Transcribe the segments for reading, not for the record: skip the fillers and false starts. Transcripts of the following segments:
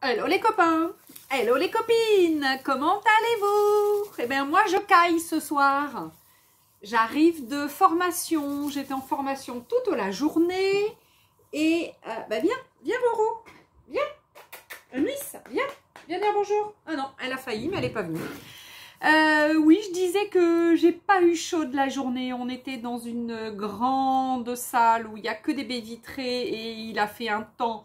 Hello les copains, hello les copines, comment allez-vous? Eh bien moi je caille ce soir. J'arrive de formation, j'étais en formation toute la journée. Et viens Roro, viens, Miss, viens dire bonjour. Ah non, elle a failli mais elle n'est pas venue. Oui, je disais que j'ai pas eu chaud de la journée. On était dans une grande salle où il n'y a que des baies vitrées et il a fait un temps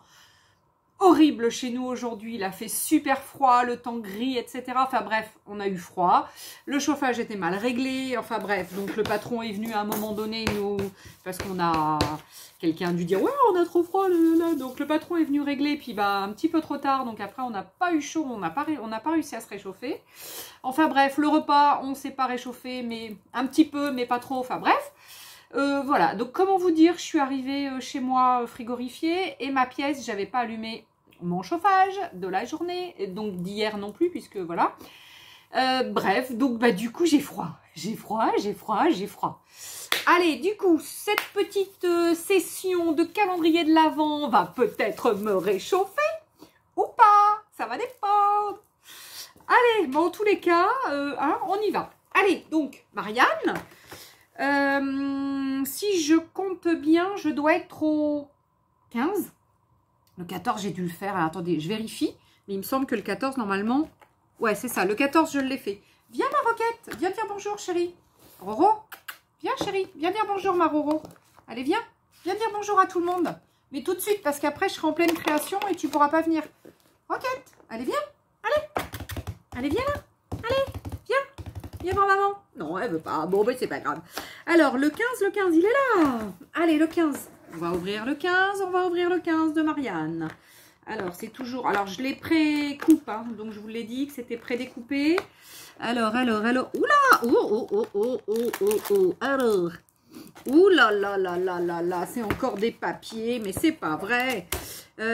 horrible chez nous aujourd'hui. Il a fait super froid, le temps gris, etc. Enfin bref, on a eu froid. Le chauffage était mal réglé. Enfin bref, donc le patron est venu à un moment donné, parce qu'on a... Quelqu'un a dû dire, ouais, on a trop froid, là. Donc le patron est venu régler, puis un petit peu trop tard. Donc après, on n'a pas eu chaud, on n'a pas réussi à se réchauffer. Enfin bref, le repas, on ne s'est pas réchauffé, mais un petit peu, mais pas trop. Enfin bref. Voilà, donc comment vous dire, je suis arrivée chez moi frigorifiée et ma pièce, j'avais pas allumé mon chauffage de la journée, donc d'hier non plus, puisque voilà. Bref, donc du coup j'ai froid. Allez, du coup, cette petite session de calendrier de l'Avent va peut-être me réchauffer ou pas, ça va dépendre. Allez, bon, en tous les cas, on y va. Allez, donc, Marianne, si je compte bien, je dois être au 15. Le 14, j'ai dû le faire. Alors, attendez, je vérifie. Mais il me semble que le 14, normalement... Ouais, c'est ça. Le 14, je l'ai fait. Viens, ma Roquette. Viens dire bonjour, chérie. Roro. Viens, chérie. Viens dire bonjour, ma Roro. Allez, viens. Viens dire bonjour à tout le monde. Mais tout de suite, parce qu'après, je serai en pleine création et tu pourras pas venir. Roquette. Allez, viens. Allez. Allez, viens là. Allez, viens. Viens voir maman. Non, elle veut pas. Bon, ben, c'est pas grave. Alors, le 15, il est là. Allez, le 15. On va ouvrir le 15, de Marianne. Alors, c'est toujours... Alors, je les pré-coupe, hein, donc je vous l'ai dit que c'était pré-découpé. Alors. Oula. Alors. Oula, c'est encore des papiers, mais c'est pas vrai.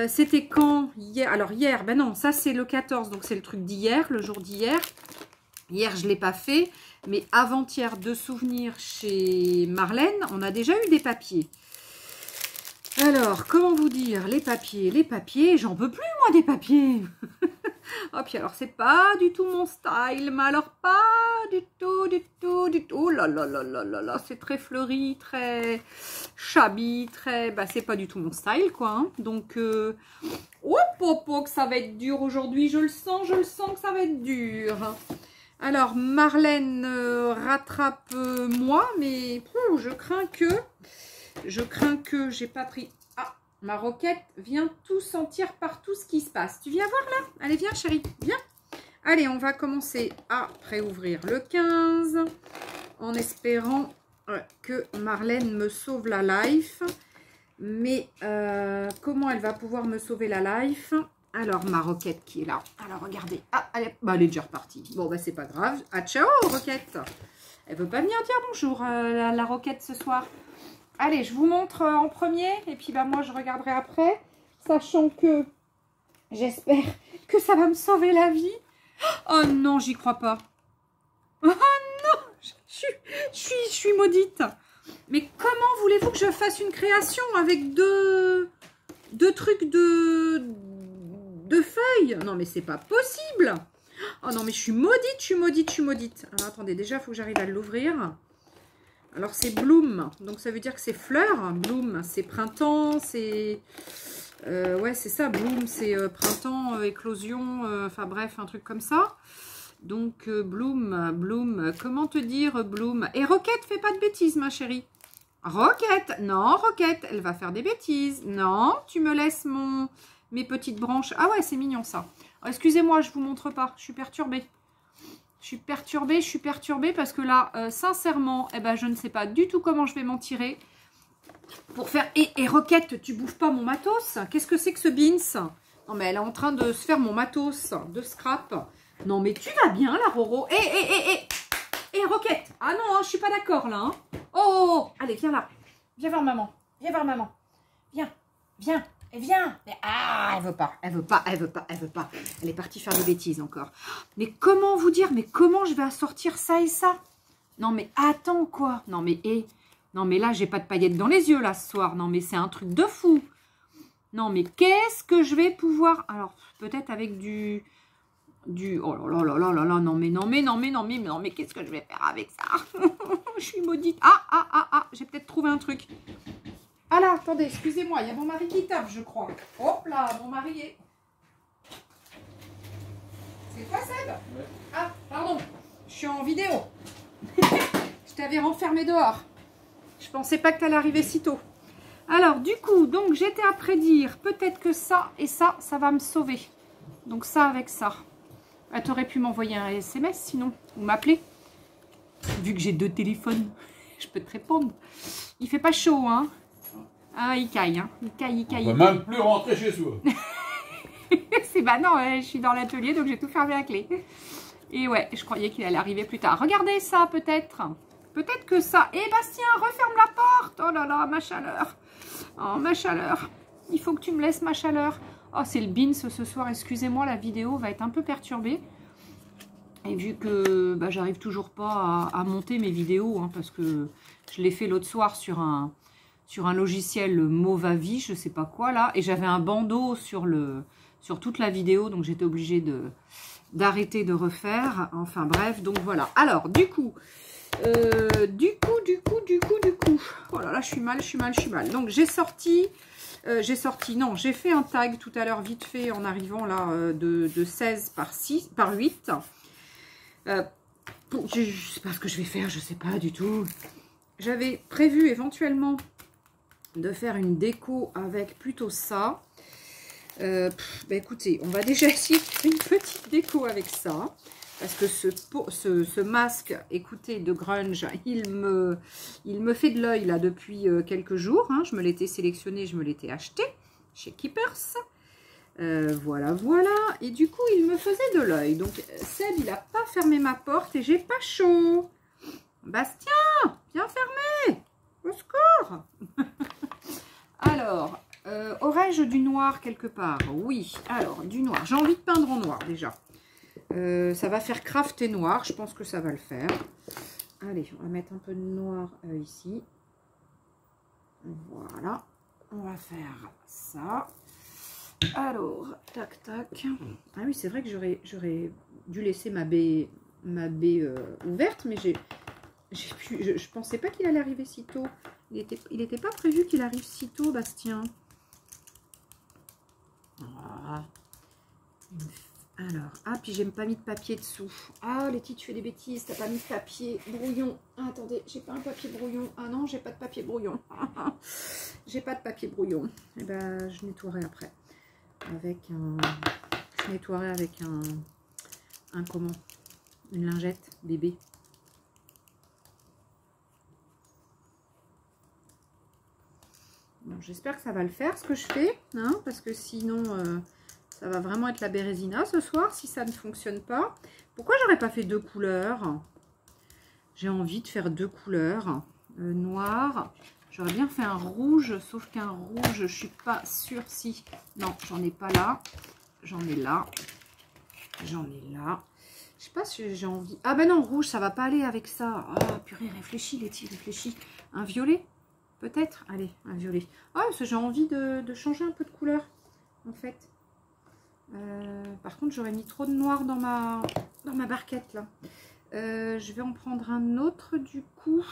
C'était quand? Hier. Alors, hier, ben non, ça c'est le 14, donc c'est le truc d'hier, le jour d'hier. Hier, je ne l'ai pas fait, mais avant-hier, de souvenirs chez Marlène, on a déjà eu des papiers. Alors, comment vous dire, les papiers, j'en peux plus, moi, des papiers. Oh, puis alors, c'est pas du tout mon style, mais alors, pas du tout. Oh là là, c'est très fleuri, très shabby, très... Bah, c'est pas du tout mon style, quoi. Hein. Donc, que ça va être dur aujourd'hui, je le sens que ça va être dur. Alors, Marlène rattrape moi, mais je crains que j'ai pas pris... Ah, ma Roquette vient tout sentir par tout ce qui se passe. Tu viens voir là? Allez, viens chérie, viens. Allez, on va commencer à préouvrir le 15 en espérant que Marlène me sauve la life. Mais comment elle va pouvoir me sauver la life? Alors, ma Roquette qui est là. Alors, regardez. Ah, elle est déjà repartie. Bon, c'est pas grave. Ah, ciao, Roquette. Elle veut pas venir dire bonjour, la Roquette, ce soir. Allez, je vous montre en premier. Et puis, moi, je regarderai après. Sachant que j'espère que ça va me sauver la vie. Oh non, j'y crois pas. Oh non, je suis maudite. Mais comment voulez-vous que je fasse une création avec deux trucs de feuilles? Non, mais c'est pas possible. Oh non, mais je suis maudite. Alors, attendez, déjà, il faut que j'arrive à l'ouvrir. Alors, c'est Bloom. Donc, ça veut dire que c'est fleurs. Bloom, c'est printemps, c'est... ouais, c'est ça, Bloom, c'est printemps, éclosion, enfin bref, un truc comme ça. Donc, Bloom, comment te dire, Bloom? Et Roquette, fais pas de bêtises, ma chérie. Roquette, non, Roquette, elle va faire des bêtises. Non, tu me laisses mes petites branches. Ah ouais, c'est mignon, ça. Oh, excusez-moi, je vous montre pas, je suis perturbée. Je suis perturbée parce que là, sincèrement, je ne sais pas du tout comment je vais m'en tirer. Pour faire... Et Roquette, tu bouffes pas mon matos? Qu'est-ce que c'est que ce beans? Non, mais elle est en train de se faire mon matos de scrap. Non, mais tu vas bien, la Roro? Et Roquette! Ah non, hein, je suis pas d'accord, là. Hein. Oh, allez, viens là. Viens voir maman. Viens. Et viens. Ah, elle veut pas. Elle est partie faire des bêtises encore. Mais comment vous dire? Mais comment je vais assortir ça et ça? Non, mais attends, quoi? Non, mais là, j'ai pas de paillettes dans les yeux, là, ce soir. Non, mais c'est un truc de fou. Non, mais qu'est-ce que je vais pouvoir... Alors, peut-être avec du... Oh là là là là là, non mais qu'est-ce que je vais faire avec ça? Je suis maudite. J'ai peut-être trouvé un truc. Ah là, attendez, excusez-moi, il y a mon mari qui tape, je crois. Hop là, mon mari est... C'est toi, Seb? Ouais. Ah, pardon, je suis en vidéo. Je t'avais renfermé dehors. Je pensais pas que tu allais arriver si tôt. Alors, du coup, donc j'étais à prédire peut-être que ça et ça va me sauver. Donc ça avec ça. Ah, tu aurais pu m'envoyer un SMS sinon, ou m'appeler. Vu que j'ai 2 téléphones, je peux te répondre. Il fait pas chaud, hein? Ah, il caille, hein? Il caille. On peut même plus rentrer chez soi. C'est bah non, je suis dans l'atelier, donc j'ai tout fermé à clé. Et ouais, je croyais qu'il allait arriver plus tard. Regardez ça, peut-être. Peut-être que ça... Eh, Bastien, referme la porte. Oh là là, ma chaleur. Oh, ma chaleur. Il faut que tu me laisses ma chaleur. Oh, c'est le beans ce soir. Excusez-moi, la vidéo va être un peu perturbée. Et vu que bah, j'arrive toujours pas à monter mes vidéos, hein, parce que je l'ai fait l'autre soir sur un logiciel Movavi, je sais pas quoi, là. Et j'avais un bandeau sur toute la vidéo, donc j'étais obligée d'arrêter de refaire. Enfin, bref, donc voilà. Alors, du coup... Oh là là, je suis mal. Donc, j'ai fait un tag tout à l'heure vite fait en arrivant là de 16 par 8. Je sais pas ce que je vais faire, je sais pas du tout. J'avais prévu éventuellement de faire une déco avec plutôt ça. Bah écoutez, on va déjà essayer de faire une petite déco avec ça. Parce que ce masque, écoutez, de grunge, il me fait de l'œil là depuis quelques jours. Hein. Je me l'étais sélectionné, je me l'étais acheté chez Keepers. Voilà. Et du coup, il me faisait de l'œil. Donc, Seb, il n'a pas fermé ma porte et j'ai pas chaud. Bastien, viens fermer. Au secours. Alors, aurais-je du noir quelque part? Oui. Alors, du noir. J'ai envie de peindre en noir déjà. Ça va faire craft et noir, je pense que ça va le faire. Allez, on va mettre un peu de noir ici. Voilà, on va faire ça. Alors, tac. Ah oui, c'est vrai que j'aurais dû laisser ma baie ouverte, mais je pensais pas qu'il allait arriver si tôt. Il était pas prévu qu'il arrive si tôt, Bastien. Voilà. Alors, ah, puis j'ai pas mis de papier dessous. Ah, Letty, tu fais des bêtises, t'as pas mis de papier brouillon. Ah, attendez, j'ai pas un papier brouillon. Ah non, j'ai pas de papier brouillon. J'ai pas de papier brouillon. Eh ben, je nettoierai après. Je nettoierai avec comment? Une lingette bébé. Bon, j'espère que ça va le faire, ce que je fais, hein, parce que sinon... ça va vraiment être la bérésina ce soir, si ça ne fonctionne pas. Pourquoi j'aurais pas fait 2 couleurs? J'ai envie de faire 2 couleurs. Noir. J'aurais bien fait un rouge, sauf qu'un rouge, je suis pas sûre si... Non, j'en ai pas là. J'en ai là. J'en ai là. Je sais pas si j'ai envie... Ah ben non, rouge, ça va pas aller avec ça. Ah, purée, réfléchis, Letty, réfléchis. Un violet, peut-être? Allez, un violet. Ah, parce que j'ai envie de changer un peu de couleur, en fait. Par contre, j'aurais mis trop de noir dans ma barquette là. Je vais en prendre un autre du coup.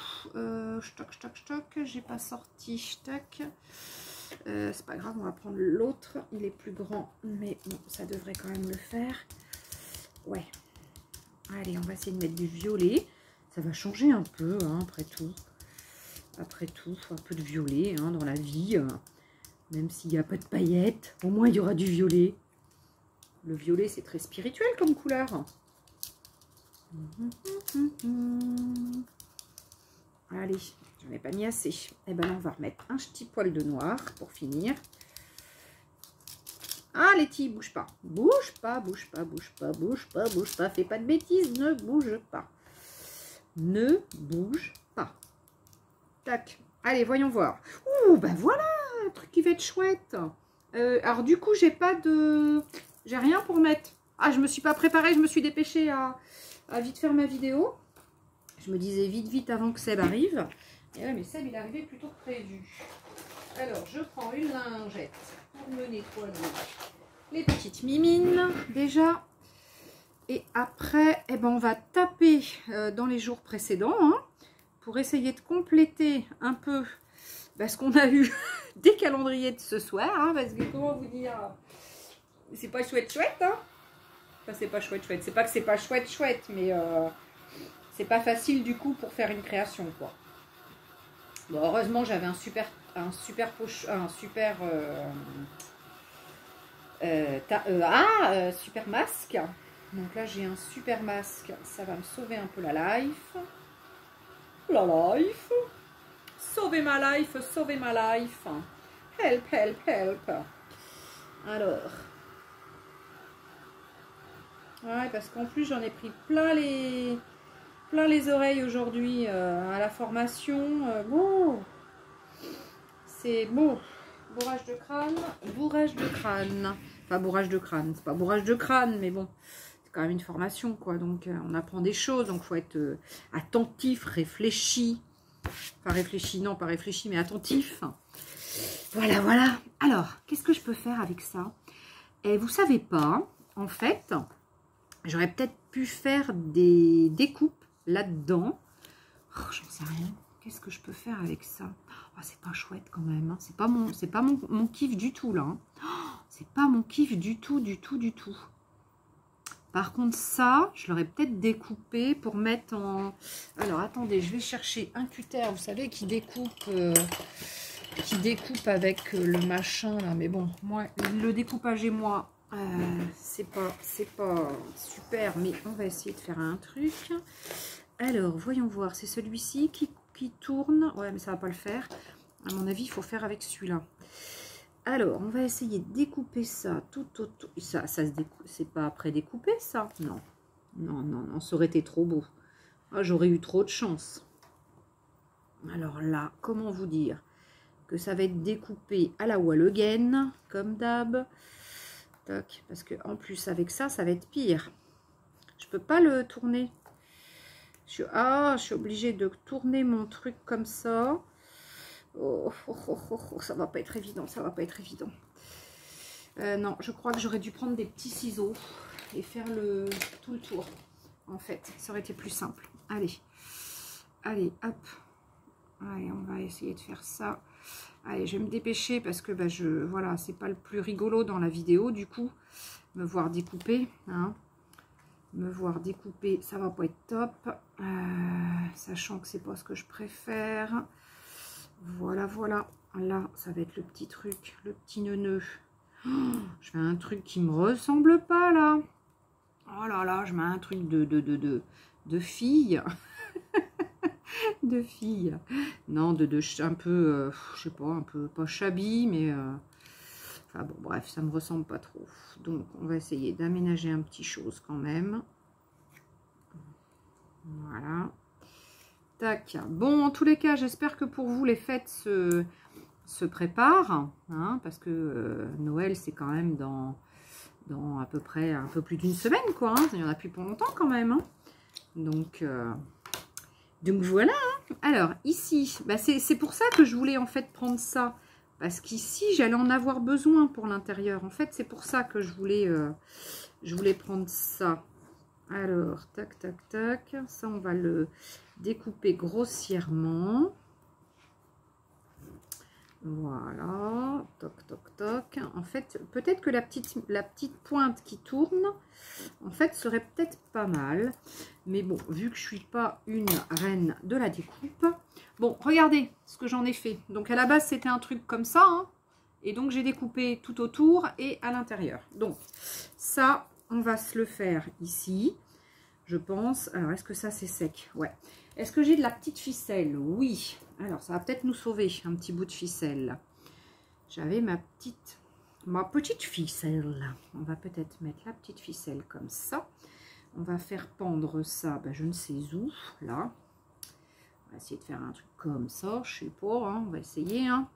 Stock. J'ai pas sorti. Stock. C'est pas grave, on va prendre l'autre. Il est plus grand, mais bon, ça devrait quand même le faire. Ouais. Allez, on va essayer de mettre du violet. Ça va changer un peu, hein, après tout. Après tout, un peu de violet hein, dans la vie. Même s'il n'y a pas de paillettes, au moins il y aura du violet. Le violet, c'est très spirituel comme couleur. Allez, j'en ai pas mis assez. Et ben là, on va remettre un petit poil de noir pour finir. Ah, Letty, bouge pas. Bouge pas. Fais pas de bêtises, ne bouge pas. Ne bouge pas. Tac. Allez, voyons voir. Ouh, ben voilà, un truc qui va être chouette. Alors, du coup, j'ai pas de... J'ai rien pour mettre. Ah, je me suis pas préparée, je me suis dépêchée à vite faire ma vidéo. Je me disais vite avant que Seb arrive. Et ouais, mais Seb, il est arrivé plus tôt que prévu. Alors, je prends une lingette pour me nettoyer les petites mimines déjà. Et après, eh ben, on va taper dans les jours précédents hein, pour essayer de compléter un peu ce qu'on a eu des calendriers de ce soir. Hein, parce que comment vous dire, c'est pas chouette, hein. Enfin, c'est pas chouette. C'est pas que c'est pas chouette, mais c'est pas facile du coup pour faire une création, quoi. Bon, heureusement, j'avais un super super masque. Donc là, j'ai un super masque. Ça va me sauver un peu la life. La life. Sauvez ma life, sauvez ma life. Help, help, help. Alors. Ouais, parce qu'en plus, j'en ai pris plein les oreilles aujourd'hui à la formation. Bon. C'est bon. Bourrage de crâne. Enfin, bourrage de crâne. C'est pas bourrage de crâne, mais bon. Quand même une formation quoi, donc on apprend des choses, donc faut être attentif, réfléchi, enfin réfléchi, non pas réfléchi mais attentif, voilà. Alors qu'est-ce que je peux faire avec ça? Et vous savez pas, en fait j'aurais peut-être pu faire des découpes là-dedans. J'en sais rien, qu'est-ce que je peux faire avec ça? Oh, c'est pas chouette quand même hein. C'est pas mon kiff du tout là hein. C'est pas mon kiff du tout. Par contre, ça, je l'aurais peut-être découpé pour mettre en... Alors, attendez, je vais chercher un cutter, vous savez, qui découpe avec le machin, là. Mais bon, moi, le découpage et moi, c'est pas super, mais on va essayer de faire un truc. Alors, voyons voir, c'est celui-ci qui tourne. Ouais, mais ça va pas le faire. À mon avis, il faut faire avec celui-là. Alors, on va essayer de découper ça tout autour. Ça se découpe. C'est pas pré-découpé, ça? Non, ça aurait été trop beau. Ah, j'aurais eu trop de chance. Alors là, comment vous dire que ça va être découpé à la wall again, comme d'hab. Tac, parce que en plus, avec ça, ça va être pire. Je peux pas le tourner. Je suis obligée de tourner mon truc comme ça. Oh, ça va pas être évident, non, je crois que j'aurais dû prendre des petits ciseaux et faire tout le tour. En fait, ça aurait été plus simple. Allez, hop. Allez, on va essayer de faire ça. Allez, je vais me dépêcher parce que voilà, c'est pas le plus rigolo dans la vidéo du coup. Me voir découper, hein. Me voir découper, ça va pas être top. Sachant que c'est pas ce que je préfère. Voilà. Là, ça va être le petit truc, le petit neuneu. Oh, je fais un truc qui me ressemble pas, là. Oh là là, je mets un truc de fille. De fille. Non, un peu, je sais pas, un peu, pas shabby, mais... Enfin bon, bref, ça me ressemble pas trop. Donc, on va essayer d'aménager un petit chose quand même. Voilà. Tac. Bon, en tous les cas, j'espère que pour vous, les fêtes se préparent. Hein, parce que Noël, c'est quand même dans à peu près un peu plus d'une semaine, quoi. Hein, il n'y en a plus pour longtemps quand même. Hein. Donc voilà. Hein. Alors, ici, c'est pour ça que je voulais en fait prendre ça. Parce qu'ici, j'allais en avoir besoin pour l'intérieur. En fait, c'est pour ça que je voulais prendre ça. Alors, tac. Ça, on va le découper grossièrement. Voilà. Toc. En fait, peut-être que la petite pointe qui tourne, en fait, serait peut-être pas mal. Mais bon, vu que je suis pas une reine de la découpe. Bon, regardez ce que j'en ai fait. Donc, à la base, c'était un truc comme ça. Hein, et donc, j'ai découpé tout autour et à l'intérieur. Donc, ça... On va se le faire ici, je pense. Alors, est-ce que ça, c'est sec? Ouais. Est-ce que j'ai de la petite ficelle? Oui. Alors, ça va peut-être nous sauver, un petit bout de ficelle. J'avais ma petite ficelle. On va peut-être mettre la petite ficelle comme ça. On va faire pendre ça, je ne sais où, là. On va essayer de faire un truc comme ça, je sais pas, hein, on va essayer, hein.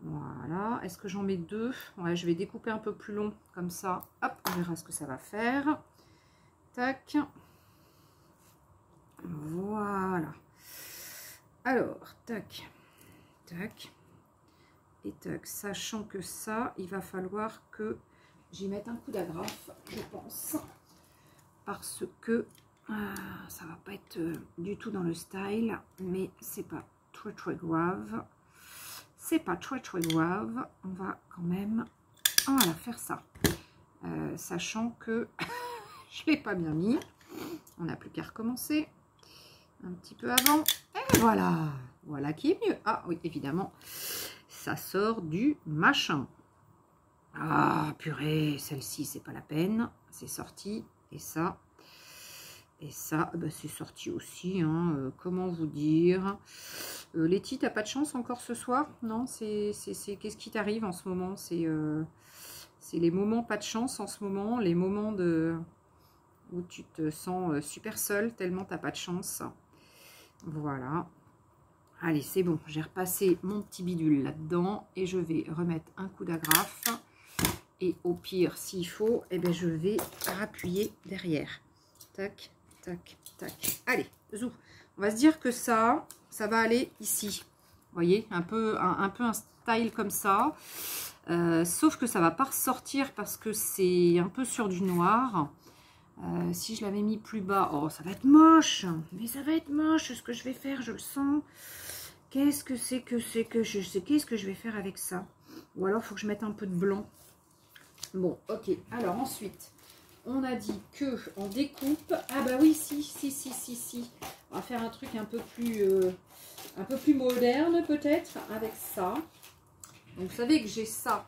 Voilà, est-ce que j'en mets deux? Ouais, je vais découper un peu plus long, comme ça. Hop, on verra ce que ça va faire. Tac. Voilà. Alors, tac. et tac. Sachant que ça, il va falloir que j'y mette un coup d'agrafe, je pense. Parce que ça va pas être du tout dans le style, mais c'est pas très grave. C'est pas très grave. On va quand même voilà, faire ça. Sachant que je l'ai pas bien mis. On n'a plus qu'à recommencer un petit peu avant. Et voilà. Voilà qui est mieux. Ah oui, évidemment, ça sort du machin. Ah purée, celle-ci, c'est pas la peine. C'est sorti. Et ça, bah, c'est sorti aussi. Hein. Comment vous dire, Letty, t'as pas de chance encore ce soir? Non, qu'est-ce qui t'arrive en ce moment? C'est les moments pas de chance en ce moment, les moments où tu te sens super seule, tellement t'as pas de chance. Voilà. Allez, c'est bon, j'ai repassé mon petit bidule là-dedans et je vais remettre un coup d'agrafe. Et au pire, s'il faut, eh ben, je vais rappuyer derrière. Tac, tac, tac. Allez, zou. On va se dire que ça va aller ici. Vous voyez, un peu un style comme ça. Sauf que ça va pas ressortir parce que c'est un peu sur du noir. Si je l'avais mis plus bas, oh, ça va être moche. Mais ça va être moche ce que je vais faire, je le sens. Qu'est-ce que c'est que je sais qu'est-ce que je vais faire avec ça? Ou alors, il faut que je mette un peu de blanc. Bon, ok. Alors, ensuite, on a dit que on découpe. Ah bah oui, si. On va faire un truc un peu plus moderne, peut-être, avec ça. Donc, vous savez que j'ai ça.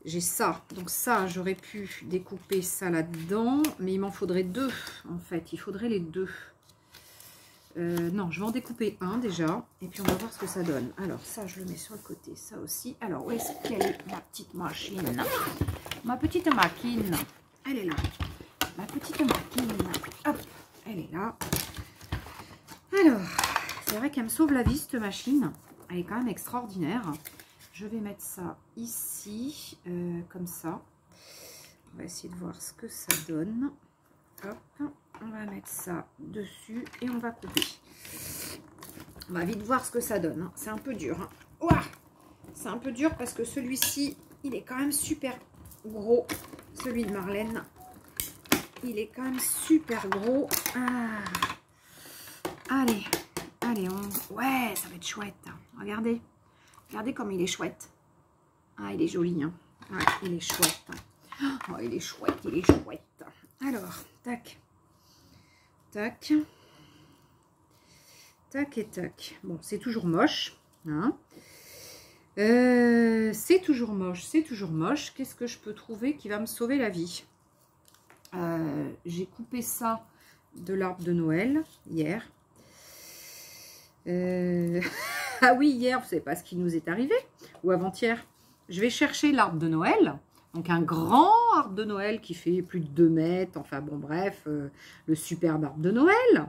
J'ai ça. Donc, ça, j'aurais pu découper ça là-dedans. Mais il m'en faudrait deux, en fait. Il faudrait les deux. Non, je vais en découper un déjà. Et puis, on va voir ce que ça donne. Alors, ça, je le mets sur le côté. Ça aussi. Alors, où est-ce qu'elle est, ma petite machine? Ma petite machine. Elle est là. Ma petite machine. Hop, elle est là. Alors, c'est vrai qu'elle me sauve la vie, cette machine. Elle est quand même extraordinaire. Je vais mettre ça ici, comme ça. On va essayer de voir ce que ça donne. Hop, on va mettre ça dessus et on va couper. On va vite voir ce que ça donne. Hein. C'est un peu dur. Hein. Ouah, c'est un peu dur parce que celui-ci, il est quand même super gros. Celui de Marlène, il est quand même super gros. Ah. Allez, ouais, ça va être chouette. Regardez. Regardez comme il est chouette. Ah, il est joli. Hein. Ouais, il est chouette. Oh, il est chouette, il est chouette. Alors, tac. Tac. Tac et tac. Bon, c'est toujours moche. Hein. C'est toujours moche, c'est toujours moche. Qu'est-ce que je peux trouver qui va me sauver la vie? J'ai coupé ça de l'arbre de Noël hier. Ah oui, hier, vous savez pas ce qui nous est arrivé, ou avant-hier. Je vais chercher l'arbre de Noël, donc un grand arbre de Noël qui fait plus de 2 mètres, enfin bon bref, le superbe arbre de Noël.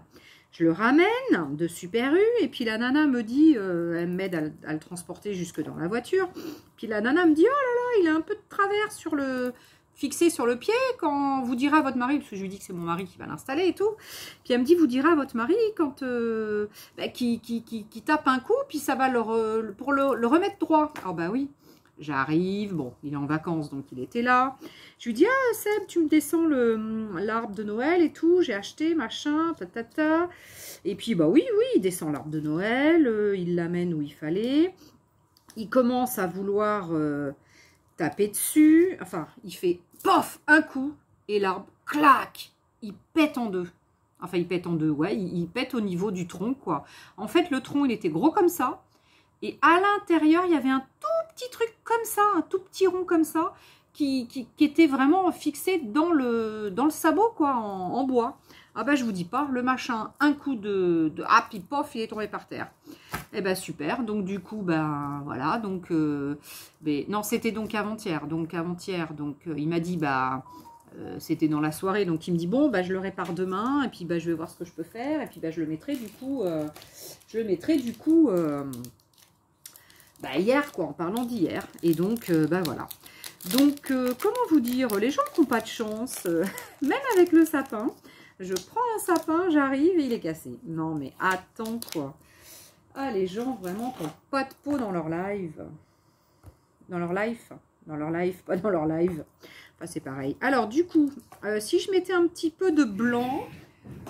Je le ramène de Super U, et puis la nana me dit, elle m'aide à le transporter jusque dans la voiture. Puis la nana me dit, oh là là, il a un peu de travers fixé sur le pied, quand vous direz à votre mari, parce que je lui dis que c'est mon mari qui va l'installer et tout, puis elle me dit, vous direz à votre mari quand qui tape un coup, puis ça va pour le remettre droit. Alors bah oui, j'arrive, bon, il est en vacances, donc il était là. Je lui dis, ah Seb, tu me descends l'arbre de Noël et tout, j'ai acheté, machin, tatata. Et puis bah oui, il descend l'arbre de Noël, il l'amène où il fallait. Il commence à vouloir taper dessus, enfin, il fait pof, un coup, et l'arbre, clac, il pète en deux. Enfin, il pète en deux, ouais, il pète au niveau du tronc, quoi. En fait, le tronc, il était gros comme ça, et à l'intérieur, il y avait un tout petit truc comme ça, un tout petit rond comme ça, qui était vraiment fixé dans le sabot, quoi, en bois. Ah ben, je vous dis pas, le machin, un coup ah, puis pof, il est tombé par terre. Eh ben, super. Donc, du coup, ben, voilà. Donc, non, c'était donc avant-hier. Donc, il m'a dit, c'était dans la soirée. Donc, il me dit, bon, je le répare demain. Et puis, je vais voir ce que je peux faire. Et puis, je le mettrai, du coup, hier, quoi, en parlant d'hier. Et donc, voilà. Donc, comment vous dire, les gens qui n'ont pas de chance, même avec le sapin, je prends un sapin, j'arrive et il est cassé. Non, mais attends, quoi. Ah, les gens, vraiment, qui n'ont pas de peau dans leur live. dans leur live. Dans leur live, pas dans leur live. Enfin, c'est pareil. Alors, du coup, si je mettais un petit peu de blanc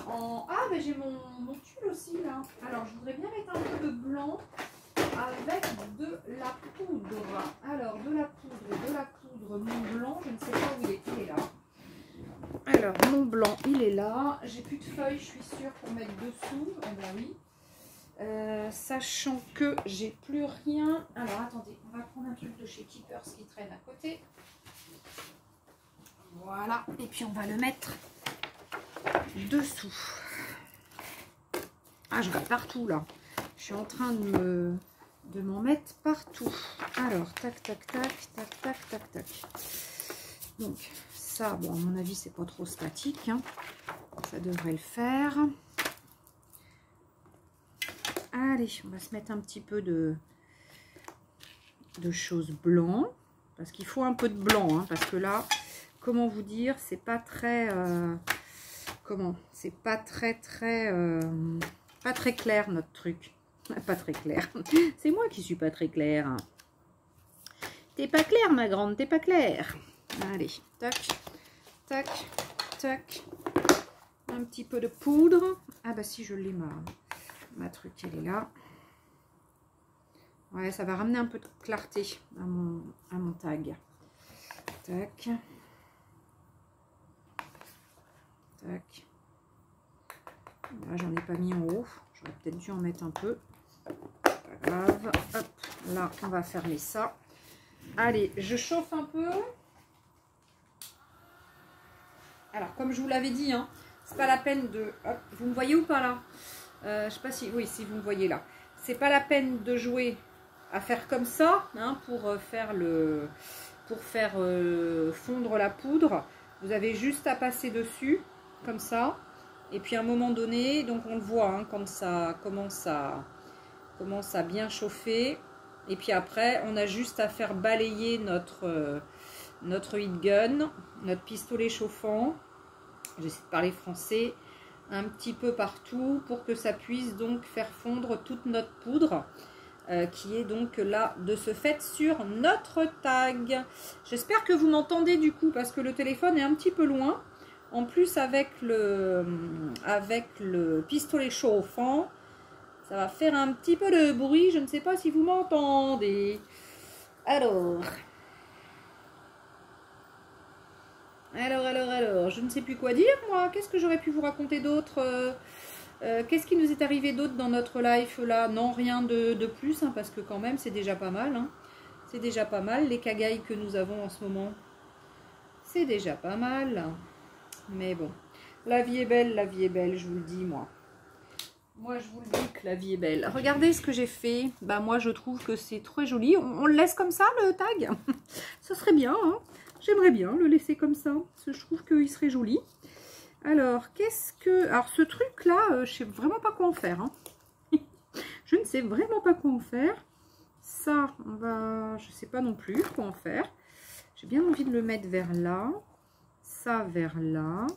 en... Ah, mais j'ai mon tulle aussi, là. Alors, je voudrais bien mettre un peu de blanc avec de la poudre. Alors, de la poudre, mon blanc, je ne sais pas où il est là. Alors, mon blanc, il est là. J'ai plus de feuilles, je suis sûre, pour mettre dessous. Ah ben oui. Sachant que j'ai plus rien. Alors, attendez, on va prendre un truc de chez Keepers qui traîne à côté. Voilà. Et puis, on va le mettre dessous. Ah, je vais partout, là. Je suis en train de m'en mettre partout. Alors, tac, tac, tac, tac, tac, tac, tac. Donc, ça, bon, à mon avis, c'est pas trop statique. Hein. Ça devrait le faire. Allez, on va se mettre un petit peu de choses blanc. Parce qu'il faut un peu de blanc. Hein, parce que là, comment vous dire, c'est pas très... c'est pas très clair, notre truc. Pas très clair. C'est moi qui suis pas très claire. T'es pas claire, ma grande, t'es pas claire. Allez, tac, tac, tac. Un petit peu de poudre. Ah bah si, je l'ai, ma truc, elle est là. Ouais, ça va ramener un peu de clarté à mon tag. Tac. Tac. Là, j'en ai pas mis en haut. J'aurais peut-être dû en mettre un peu. Pas grave. Hop, là, on va fermer ça. Allez, je chauffe un peu. Alors, comme je vous l'avais dit, hein, c'est pas la peine de... Hop, vous me voyez ou pas là? Je sais pas si... Oui, si vous me voyez là. C'est pas la peine de jouer à faire comme ça, hein, pour faire fondre la poudre. Vous avez juste à passer dessus, comme ça. Et puis à un moment donné, donc on le voit, hein, quand ça commence à bien chauffer. Et puis après, on a juste à faire balayer notre heat gun, notre pistolet chauffant. J'essaie de parler français. Un petit peu partout pour que ça puisse donc faire fondre toute notre poudre. Qui est donc là de ce fait sur notre tag. J'espère que vous m'entendez du coup parce que le téléphone est un petit peu loin. En plus avec le pistolet chauffant, ça va faire un petit peu de bruit. Je ne sais pas si vous m'entendez. Alors, je ne sais plus quoi dire moi. Qu'est-ce que j'aurais pu vous raconter d'autre? Qu'est-ce qui nous est arrivé d'autre dans notre life là? Non, rien de plus, hein, parce que quand même, c'est déjà pas mal. Hein. C'est déjà pas mal, les cagailles que nous avons en ce moment. C'est déjà pas mal. Mais bon, la vie est belle, je vous le dis, moi. Moi, je vous le dis que la vie est belle. Regardez ce que j'ai fait. Bah, moi, je trouve que c'est très joli. On le laisse comme ça, le tag? Ce serait bien, hein. J'aimerais bien le laisser comme ça. Parce que je trouve qu'il serait joli. Alors, qu'est-ce que... Alors, ce truc-là, je sais vraiment pas quoi en faire. Hein. Je ne sais vraiment pas quoi en faire. Ça, on va... Je sais pas non plus quoi en faire. J'ai bien envie de le mettre vers là. Ça, vers là.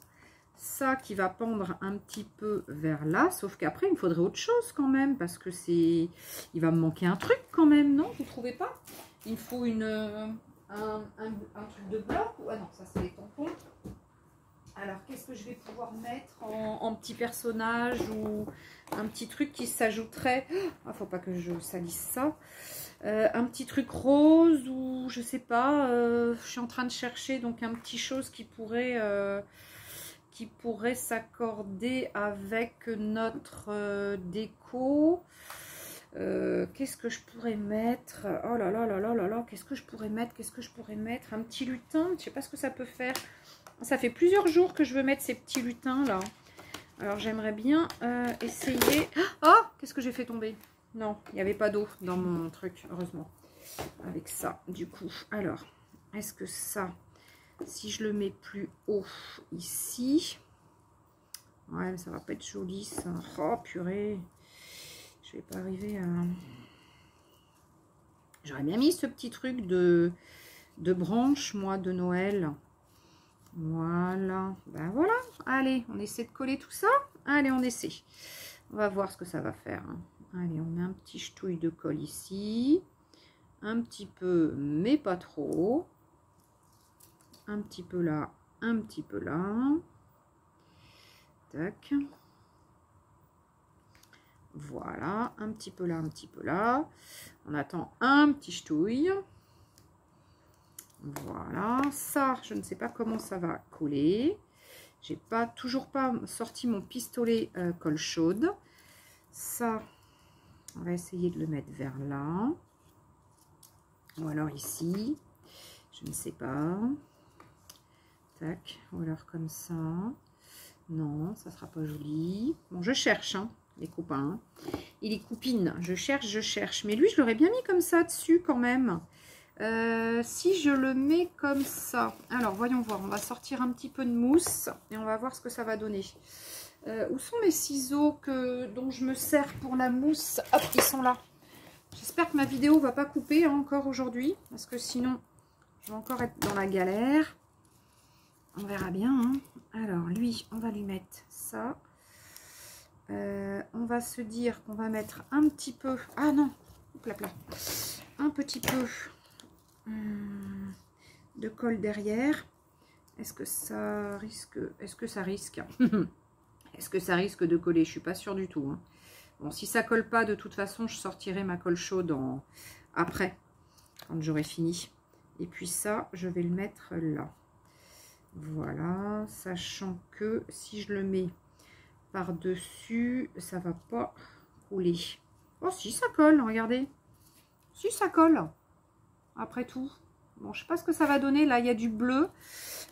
Ça qui va pendre un petit peu vers là. Sauf qu'après, il me faudrait autre chose quand même. Parce que c'est... Il va me manquer un truc quand même, non? Vous trouvez pas? Il faut un truc de bloc. Ah non, ça, c'est les tampons. Alors, qu'est-ce que je vais pouvoir mettre en petit personnage ou un petit truc qui s'ajouterait? Ah, faut pas que je salisse ça. Un petit truc rose ou je sais pas. Je suis en train de chercher donc un petit chose qui pourrait s'accorder avec notre déco. Qu'est-ce que je pourrais mettre? Oh là là là là là là. Qu'est-ce que je pourrais mettre? Un petit lutin. Je sais pas ce que ça peut faire. Ça fait plusieurs jours que je veux mettre ces petits lutins là. Alors j'aimerais bien essayer. Oh, qu'est-ce que j'ai fait tomber? Non, il n'y avait pas d'eau dans mon truc, heureusement. Avec ça, du coup. Alors, est-ce que ça, si je le mets plus haut ici. Ouais, mais ça va pas être joli ça. Oh purée. Je vais pas arriver à... J'aurais bien mis ce petit truc de branche, moi, de Noël. Voilà, ben voilà, allez, on essaie de coller tout ça. Allez, on essaie. On va voir ce que ça va faire. Hein. Allez, on met un petit ch'touille de colle ici. un petit peu, mais pas trop. Un petit peu là, un petit peu là. Tac. Voilà, un petit peu là, un petit peu là. On attend un petit ch'touille. Voilà, ça, je ne sais pas comment ça va coller. J'ai toujours pas sorti mon pistolet colle chaude. Ça, on va essayer de le mettre vers là. Ou alors ici, je ne sais pas. Tac, ou alors comme ça. Non, ça sera pas joli. Bon, je cherche, hein, les copains. Et les copines, je cherche. Mais lui, je l'aurais bien mis comme ça dessus quand même. Si je le mets comme ça. Alors, voyons voir. On va sortir un petit peu de mousse et on va voir ce que ça va donner. Où sont mes ciseaux dont je me sers pour la mousse? Hop, ils sont là. J'espère que ma vidéo va pas couper hein, encore aujourd'hui. Parce que sinon, je vais encore être dans la galère. On verra bien. Hein. Alors, lui, on va lui mettre ça. On va se dire qu'on va mettre un petit peu... Ah non, plat. Un petit peu de colle derrière. Est-ce que ça risque... Est-ce que ça risque de coller? Je suis pas sûre du tout. Hein. Bon, si ça colle pas, de toute façon, je sortirai ma colle chaude après, quand j'aurai fini. Et puis ça, je vais le mettre là. Voilà, sachant que si je le mets par-dessus, ça va pas couler. Oh, si ça colle, regardez. Si ça colle, après tout. Bon, je sais pas ce que ça va donner. Là, il y a du bleu.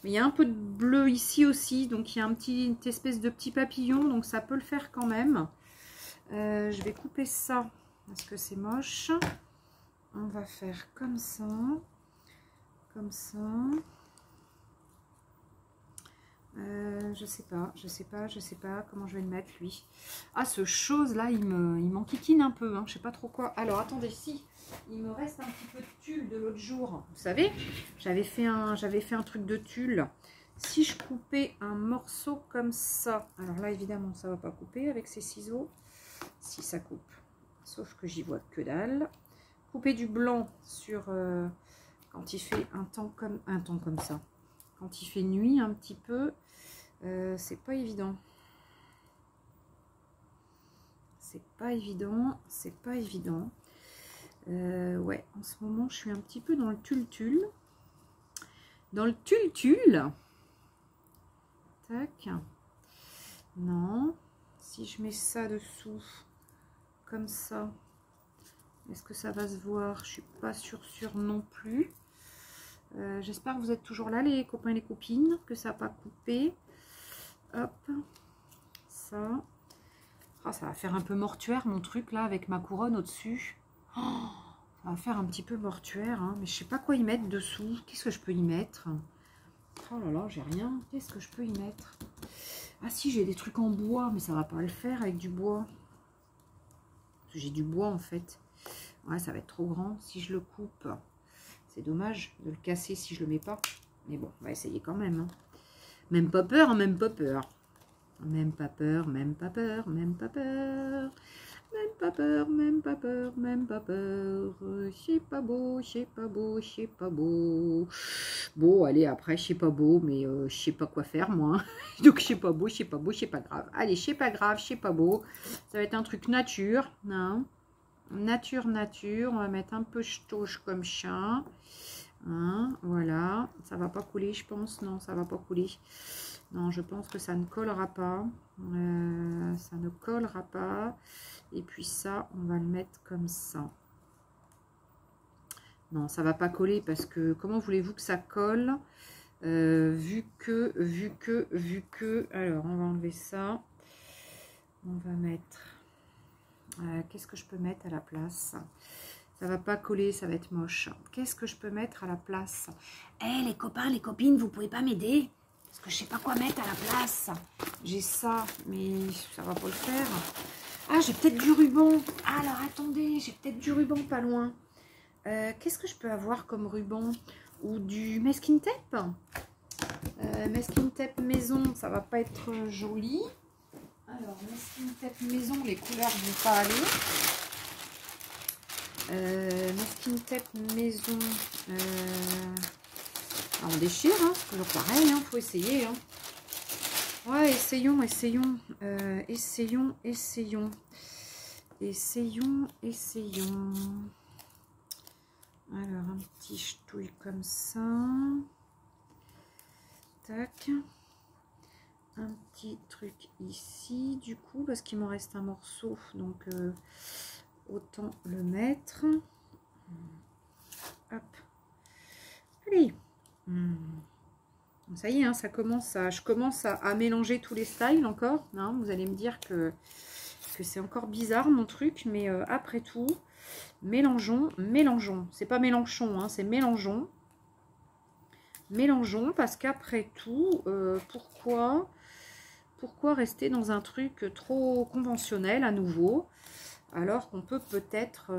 Mais il y a un peu de bleu ici aussi. Donc, il y a une espèce de petit papillon. Donc, ça peut le faire quand même. Je vais couper ça parce que c'est moche. On va faire comme ça. Comme ça. Je sais pas comment je vais le mettre lui. Ah, ce chose là, il m'enquiquine un peu, hein, je sais pas trop quoi. Alors attendez, si il me reste un petit peu de tulle de l'autre jour, vous savez, j'avais fait un truc de tulle. Si je coupais un morceau comme ça, alors là évidemment ça va pas couper avec ces ciseaux. Si ça coupe, sauf que j'y vois que dalle. Couper du blanc sur quand il fait un temps comme ça. Quand il fait nuit un petit peu, c'est pas évident. C'est pas évident. Ouais, en ce moment, je suis un petit peu dans le tulle-tulle. Tac. Non. Si je mets ça dessous, comme ça, est-ce que ça va se voir? Je suis pas sûre non plus. J'espère que vous êtes toujours là les copains et les copines, que ça n'a pas coupé. Hop, ça. Oh, ça va faire un peu mortuaire mon truc là avec ma couronne au-dessus. Oh, ça va faire un petit peu mortuaire, hein, mais je sais pas quoi y mettre dessous. Qu'est-ce que je peux y mettre? Oh là là, j'ai rien. Qu'est-ce que je peux y mettre? Ah si, j'ai des trucs en bois, mais ça va pas le faire avec du bois. J'ai du bois en fait. Ouais, ça va être trop grand si je le coupe. C'est dommage de le casser si je le mets pas. Mais bon, on va essayer quand même. Hein. Même pas peur, même pas peur. Même pas peur, même pas peur, même pas peur. Même pas peur, même pas peur, même pas peur. C'est pas beau, c'est pas beau, c'est pas beau. Bon, allez, après, c'est pas beau, mais je sais pas quoi faire, moi. Donc, c'est pas beau, c'est pas beau, c'est pas grave. Allez, c'est pas grave, c'est pas beau. Ça va être un truc nature. Hein. Nature. On va mettre un peu ch'touche comme ça. Hein, voilà. Ça va pas couler, je pense. Non, ça va pas couler. Non, je pense que ça ne collera pas. Ça ne collera pas. Et puis ça, on va le mettre comme ça. Non, ça va pas coller parce que comment voulez-vous que ça colle vu que. Alors, on va enlever ça. On va mettre... qu'est-ce que je peux mettre à la place? Ça va pas coller, ça va être moche. Qu'est-ce que je peux mettre à la place? Eh, les copains, les copines, vous pouvez pas m'aider? Parce que je sais pas quoi mettre à la place. J'ai ça, mais ça va pas le faire. Ah, j'ai peut-être du ruban. Ah, alors, attendez, j'ai peut-être du ruban pas loin. Qu'est-ce que je peux avoir comme ruban? Ou du masking tape? Masking tape maison, ça va pas être joli. Alors, masking tape maison, les couleurs ne vont pas aller. Masking tape maison. On déchire, hein, c'est toujours pareil, hein, faut essayer. Hein. Ouais, essayons. Essayons. Alors, un petit ch'touille comme ça. Tac. Un petit truc ici, du coup, parce qu'il m'en reste un morceau, donc autant le mettre. Hop. Allez. Ça y est, hein, je commence à mélanger tous les styles encore. Hein, vous allez me dire que c'est encore bizarre mon truc, mais après tout, mélangeons. C'est pas Mélenchon, hein, c'est mélangeons. Mélangeons, parce qu'après tout, pourquoi rester dans un truc trop conventionnel à nouveau, alors qu'on peut peut-être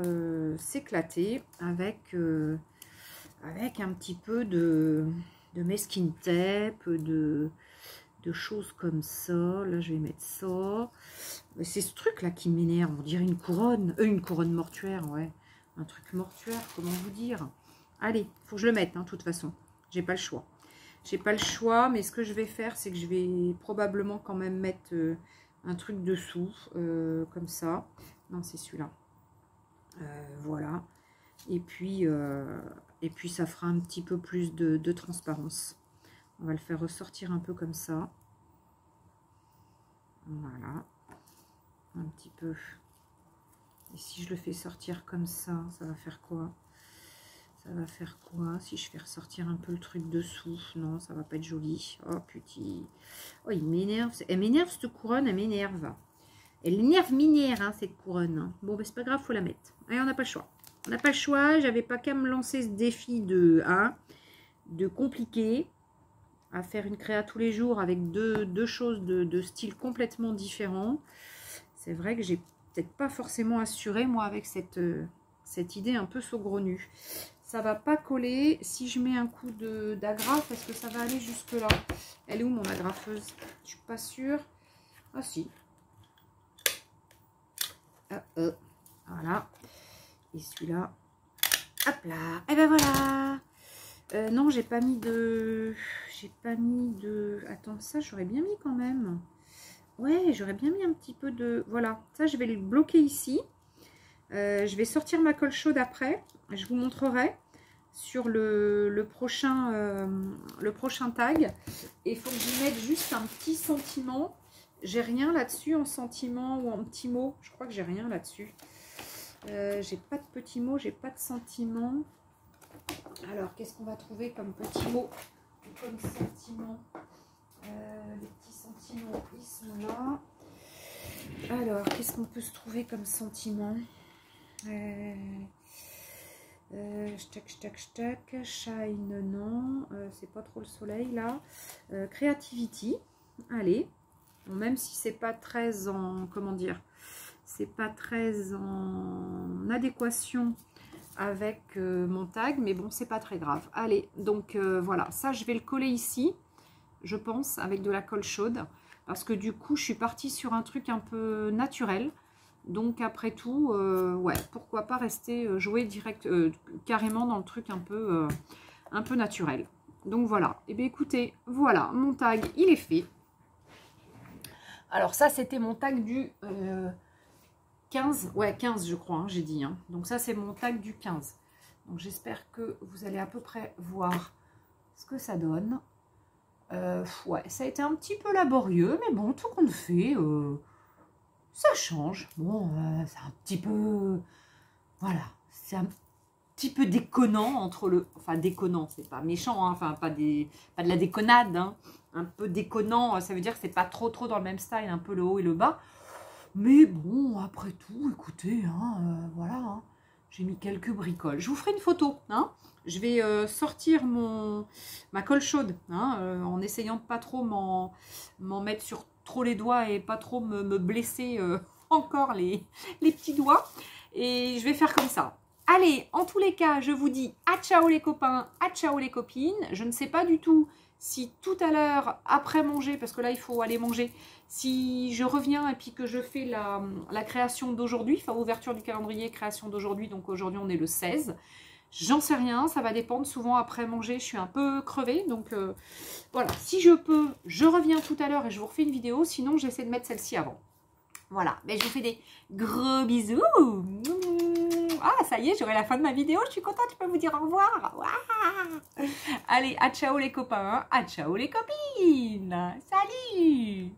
s'éclater avec un petit peu de masking tape, de choses comme ça. Là, je vais mettre ça. C'est ce truc-là qui m'énerve. On dirait une couronne mortuaire, ouais. Un truc mortuaire, comment vous dire. Allez, faut que je le mette, hein, de toute façon. J'ai pas le choix. Mais ce que je vais faire, c'est que je vais probablement quand même mettre un truc dessous, comme ça. Non, c'est celui-là. Voilà. Et puis ça fera un petit peu plus de transparence. On va le faire ressortir un peu comme ça. Voilà. Un petit peu. Et si je le fais sortir comme ça, ça va faire quoi? Ça va faire quoi si je fais ressortir un peu le truc dessous? Non, ça va pas être joli. Oh, putain. Oh, il m'énerve. Elle m'énerve, cette couronne, elle m'énerve. Elle énerve Minière, hein, cette couronne. Bon, ben, c'est pas grave, faut la mettre. Allez, on n'a pas le choix. On n'a pas le choix. J'avais pas qu'à me lancer ce défi de compliqué. À faire une créa tous les jours avec deux choses de style complètement différents. C'est vrai que j'ai peut-être pas forcément assuré, moi, avec cette idée un peu saugrenue. Ça va pas coller. Si je mets un coup d'agrafe, est-ce que ça va aller jusque là? Elle est où mon agrafeuse? Je suis pas sûre. Ah si. Voilà. Et celui-là. Hop là. Et ben voilà. Non, j'ai pas mis de... Attends, ça, j'aurais bien mis quand même. Ouais, j'aurais bien mis un petit peu de... Voilà. Ça, je vais le bloquer ici. Je vais sortir ma colle chaude après. Je vous montrerai sur le prochain tag. Et il faut que je mette juste un petit sentiment. J'ai rien là-dessus en sentiment ou en petit mot. Je crois que j'ai rien là-dessus. J'ai pas de petits mots, j'ai pas de sentiment. Alors, qu'est-ce qu'on va trouver comme petit mot, comme sentiment? Les petits sentiments, ils sont là. Alors, qu'est-ce qu'on peut se trouver comme sentiment? Shine, non. C'est pas trop le soleil, là. Creativity. Allez. Bon, même si c'est pas très en... Comment dire? C'est pas très en adéquation avec mon tag, mais bon, c'est pas très grave. Allez, donc voilà, ça je vais le coller ici, je pense, avec de la colle chaude, parce que du coup je suis partie sur un truc un peu naturel, donc après tout, ouais, pourquoi pas rester jouer direct, carrément dans le truc un peu naturel. Donc voilà, et bien écoutez, voilà, mon tag il est fait. Alors ça c'était mon tag du 15, ouais 15 je crois, hein, j'ai dit. Hein. Donc ça c'est mon tag du 15. Donc j'espère que vous allez à peu près voir ce que ça donne. Ouais, ça a été un petit peu laborieux, mais bon, tout compte fait, ça change. Bon, c'est un petit peu... Voilà, c'est un petit peu déconnant entre le... Enfin, déconnant, c'est pas méchant, hein, enfin, pas de la déconnade. Hein. Un peu déconnant, ça veut dire que c'est pas trop dans le même style, un peu le haut et le bas. Mais bon, après tout, écoutez, hein, voilà, hein, j'ai mis quelques bricoles. Je vous ferai une photo, hein. Je vais sortir ma colle chaude, hein, en essayant de pas trop m'en mettre sur trop les doigts et pas trop me blesser encore les petits doigts. Et je vais faire comme ça. Allez, en tous les cas, je vous dis à ciao les copains, à ciao les copines. Je ne sais pas du tout Si tout à l'heure, après manger, parce que là, il faut aller manger, si je reviens et puis que je fais la création d'aujourd'hui, enfin, ouverture du calendrier, création d'aujourd'hui, donc aujourd'hui, on est le 16, j'en sais rien, ça va dépendre. Souvent, après manger, je suis un peu crevée, donc voilà. Si je peux, je reviens tout à l'heure et je vous refais une vidéo, sinon, j'essaie de mettre celle-ci avant. Voilà, mais je vous fais des gros bisous. Ah, ça y est, j'aurai la fin de ma vidéo. Je suis contente, je peux vous dire au revoir. Allez, à ciao les copains, à ciao les copines. Salut.